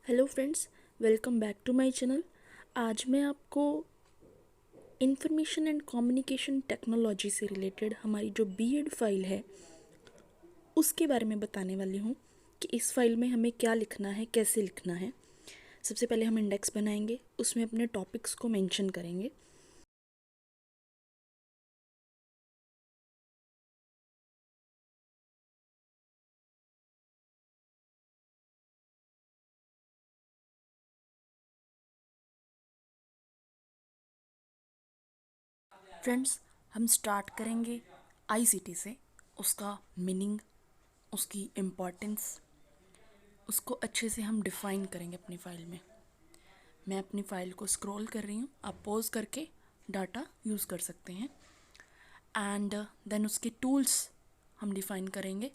Hello friends, welcome back to my channel. आज मैं आपको इंफॉर्मेशन एंड कम्युनिकेशन टेक्नोलॉजी से रिलेटेड हमारी जो बीएड फाइल है उसके बारे में बताने वाली हूँ कि इस फाइल में हमें क्या लिखना है, कैसे लिखना है। सबसे पहले हम इंडेक्स बनाएंगे, उसमें अपने टॉपिक्स को मेंशन करेंगे। फ्रेंड्स, हम स्टार्ट करेंगे आईसीटी से। उसका मीनिंग, उसकी इम्पोर्टेंस, उसको अच्छे से हम डिफ़ाइन करेंगे अपनी फ़ाइल में। मैं अपनी फ़ाइल को स्क्रॉल कर रही हूँ, आप पॉज करके डाटा यूज़ कर सकते हैं। एंड देन उसके टूल्स हम डिफ़ाइन करेंगे,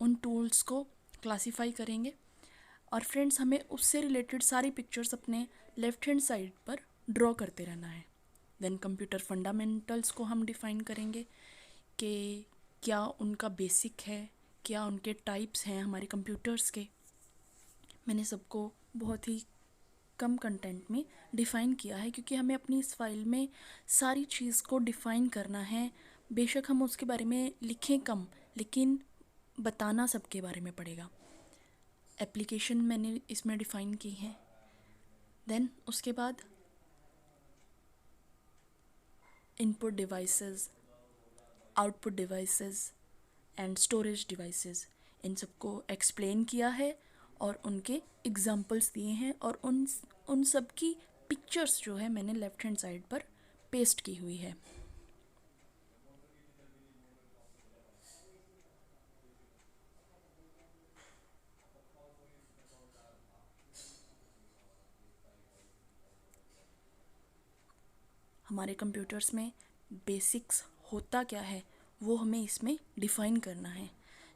उन टूल्स को क्लासीफाई करेंगे। और फ्रेंड्स, हमें उससे रिलेटेड सारी पिक्चर्स अपने लेफ्ट हैंड साइड पर ड्रॉ करते रहना है। देन कंप्यूटर फंडामेंटल्स को हम डिफ़ाइन करेंगे कि क्या उनका बेसिक है, क्या उनके टाइप्स हैं हमारे कंप्यूटर्स के। मैंने सबको बहुत ही कम कंटेंट में डिफ़ाइन किया है क्योंकि हमें अपनी इस फाइल में सारी चीज़ को डिफ़ाइन करना है। बेशक हम उसके बारे में लिखें कम, लेकिन बताना सबके बारे में पड़ेगा। एप्लीकेशन मैंने इसमें डिफ़ाइन की है। देन उसके बाद input devices, output devices and storage devices, इन सबको एक्सप्लेन किया है और उनके एग्जांपल्स दिए हैं। और उन सब की पिक्चर्स जो है मैंने लेफ़्ट हैंड साइड पर पेस्ट की हुई है। हमारे कंप्यूटर्स में बेसिक्स होता क्या है वो हमें इसमें डिफ़ाइन करना है।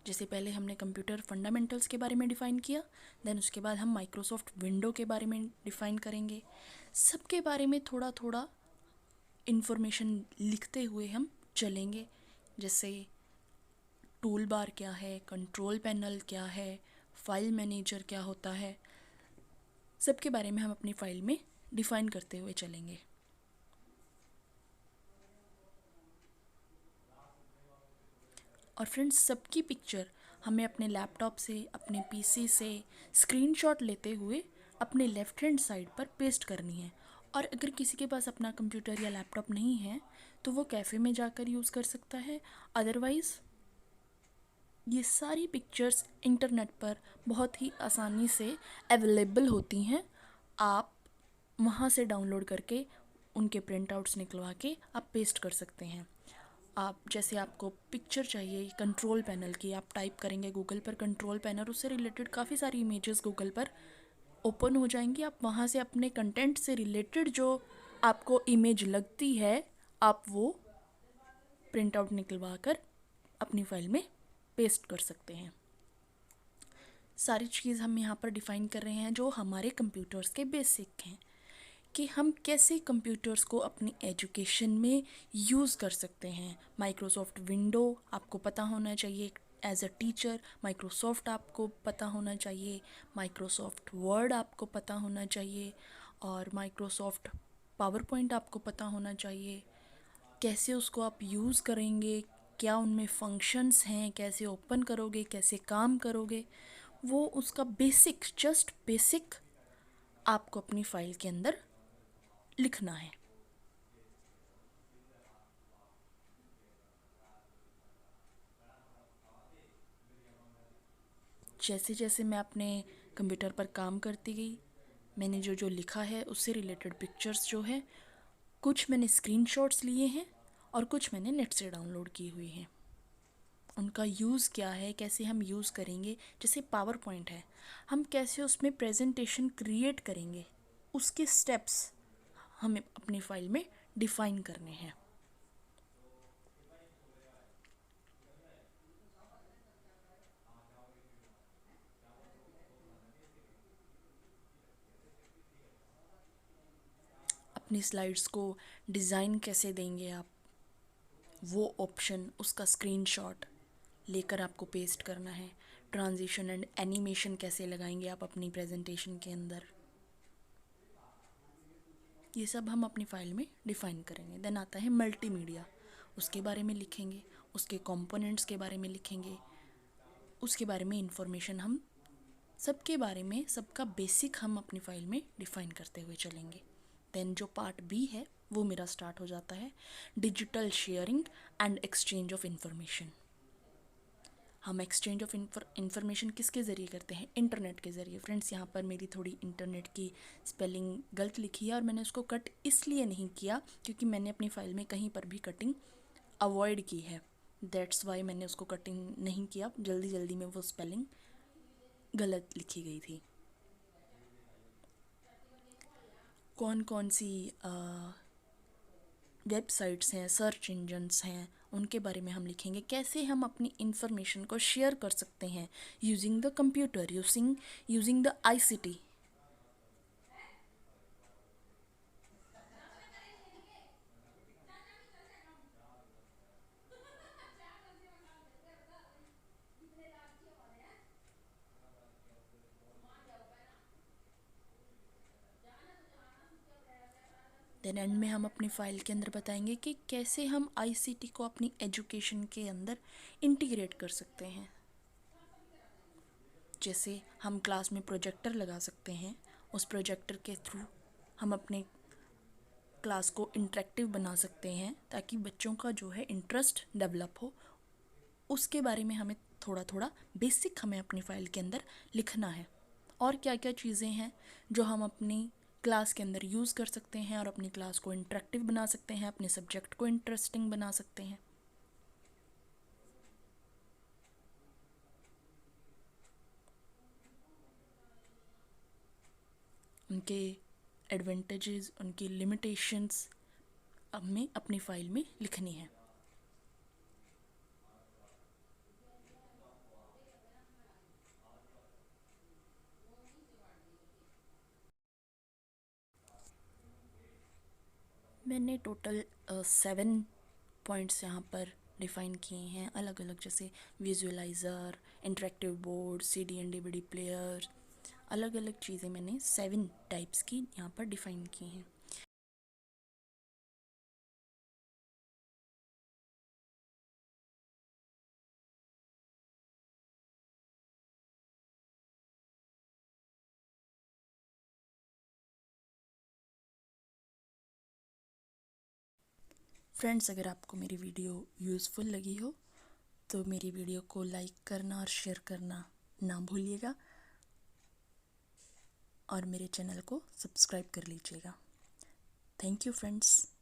जैसे पहले हमने कंप्यूटर फंडामेंटल्स के बारे में डिफ़ाइन किया, देन उसके बाद हम माइक्रोसॉफ्ट विंडो के बारे में डिफ़ाइन करेंगे। सबके बारे में थोड़ा थोड़ा इन्फॉर्मेशन लिखते हुए हम चलेंगे। जैसे टूल बार क्या है, कंट्रोल पैनल क्या है, फाइल मैनेजर क्या होता है, सबके बारे में हम अपनी फ़ाइल में डिफ़ाइन करते हुए चलेंगे। और फ्रेंड्स, सबकी पिक्चर हमें अपने लैपटॉप से, अपने पीसी से स्क्रीनशॉट लेते हुए अपने लेफ़्ट हैंड साइड पर पेस्ट करनी है। और अगर किसी के पास अपना कंप्यूटर या लैपटॉप नहीं है तो वो कैफ़े में जाकर यूज़ कर सकता है। अदरवाइज़ ये सारी पिक्चर्स इंटरनेट पर बहुत ही आसानी से अवेलेबल होती हैं। आप वहाँ से डाउनलोड करके उनके प्रिंट आउट्स निकलवा के आप पेस्ट कर सकते हैं। आप जैसे आपको पिक्चर चाहिए कंट्रोल पैनल की, आप टाइप करेंगे गूगल पर कंट्रोल पैनल, उससे रिलेटेड काफ़ी सारी इमेजेस गूगल पर ओपन हो जाएंगी। आप वहाँ से अपने कंटेंट से रिलेटेड जो आपको इमेज लगती है आप वो प्रिंट आउट निकलवा कर अपनी फ़ाइल में पेस्ट कर सकते हैं। सारी चीज़ हम यहाँ पर डिफ़ाइन कर रहे हैं जो हमारे कंप्यूटर्स के बेसिक हैं कि हम कैसे कंप्यूटर्स को अपनी एजुकेशन में यूज़ कर सकते हैं। माइक्रोसॉफ्ट विंडो आपको पता होना चाहिए एज अ टीचर, माइक्रोसॉफ्ट आपको पता होना चाहिए, माइक्रोसॉफ्ट वर्ड आपको पता होना चाहिए और माइक्रोसॉफ्ट पावर पॉइंट आपको पता होना चाहिए। कैसे उसको आप यूज़ करेंगे, क्या उनमें फंक्शंस हैं, कैसे ओपन करोगे, कैसे काम करोगे, वो उसका बेसिक, जस्ट बेसिक आपको अपनी फ़ाइल के अंदर लिखना है। जैसे जैसे मैं अपने कंप्यूटर पर काम करती गई, मैंने जो जो लिखा है उससे रिलेटेड पिक्चर्स जो है कुछ मैंने स्क्रीनशॉट्स लिए हैं और कुछ मैंने नेट से डाउनलोड की हुई हैं। उनका यूज़ क्या है, कैसे हम यूज़ करेंगे, जैसे पावर पॉइंट है, हम कैसे उसमें प्रेजेंटेशन क्रिएट करेंगे, उसके स्टेप्स हमें अपनी फ़ाइल में डिफ़ाइन करने हैं। अपनी स्लाइड्स को डिज़ाइन कैसे देंगे आप, वो ऑप्शन, उसका स्क्रीनशॉट लेकर आपको पेस्ट करना है। ट्रांजिशन एंड एनिमेशन कैसे लगाएंगे आप अपनी प्रेजेंटेशन के अंदर, ये सब हम अपनी फाइल में डिफ़ाइन करेंगे। देन आता है मल्टीमीडिया, उसके बारे में लिखेंगे, उसके कंपोनेंट्स के बारे में लिखेंगे, उसके बारे में इंफॉर्मेशन हम सबके बारे में, सबका बेसिक हम अपनी फाइल में डिफ़ाइन करते हुए चलेंगे। देन जो पार्ट बी है वो मेरा स्टार्ट हो जाता है, digital sharing and exchange of information. हम एक्सचेंज ऑफ इंफॉर्मेशन किसके ज़रिए करते हैं? इंटरनेट के ज़रिए। फ्रेंड्स, यहाँ पर मेरी थोड़ी इंटरनेट की स्पेलिंग गलत लिखी है और मैंने उसको कट इसलिए नहीं किया क्योंकि मैंने अपनी फ़ाइल में कहीं पर भी कटिंग अवॉइड की है। दैट्स वाई मैंने उसको कटिंग नहीं किया, जल्दी जल्दी में वो स्पेलिंग गलत लिखी गई थी। कौन कौन सी वेबसाइट्स हैं, सर्च इंजन्स हैं, उनके बारे में हम लिखेंगे। कैसे हम अपनी इंफॉर्मेशन को शेयर कर सकते हैं using the computer, using the ICT. Then end में हम अपनी फ़ाइल के अंदर बताएंगे कि कैसे हम आईसीटी को अपनी एजुकेशन के अंदर इंटीग्रेट कर सकते हैं। जैसे हम क्लास में प्रोजेक्टर लगा सकते हैं, उस प्रोजेक्टर के थ्रू हम अपने क्लास को इंटरेक्टिव बना सकते हैं ताकि बच्चों का जो है इंटरेस्ट डेवलप हो। उसके बारे में हमें थोड़ा थोड़ा बेसिक हमें अपनी फ़ाइल के अंदर लिखना है। और क्या क्या चीज़ें हैं जो हम अपनी क्लास के अंदर यूज़ कर सकते हैं और अपनी क्लास को इंटरेक्टिव बना सकते हैं, अपने सब्जेक्ट को इंटरेस्टिंग बना सकते हैं। उनके एडवांटेजेस, उनकी लिमिटेशंस हमें अपनी फ़ाइल में लिखनी है। मैंने टोटल 7 पॉइंट्स यहाँ पर डिफ़ाइन किए हैं अलग अलग, जैसे visualiser, interactive board, CD and DVD player, अलग अलग चीज़ें मैंने 7 टाइप्स की यहाँ पर डिफ़ाइन की हैं। फ्रेंड्स, अगर आपको मेरी वीडियो यूज़फुल लगी हो तो मेरी वीडियो को लाइक करना और शेयर करना ना भूलिएगा और मेरे चैनल को सब्सक्राइब कर लीजिएगा। Thank you friends.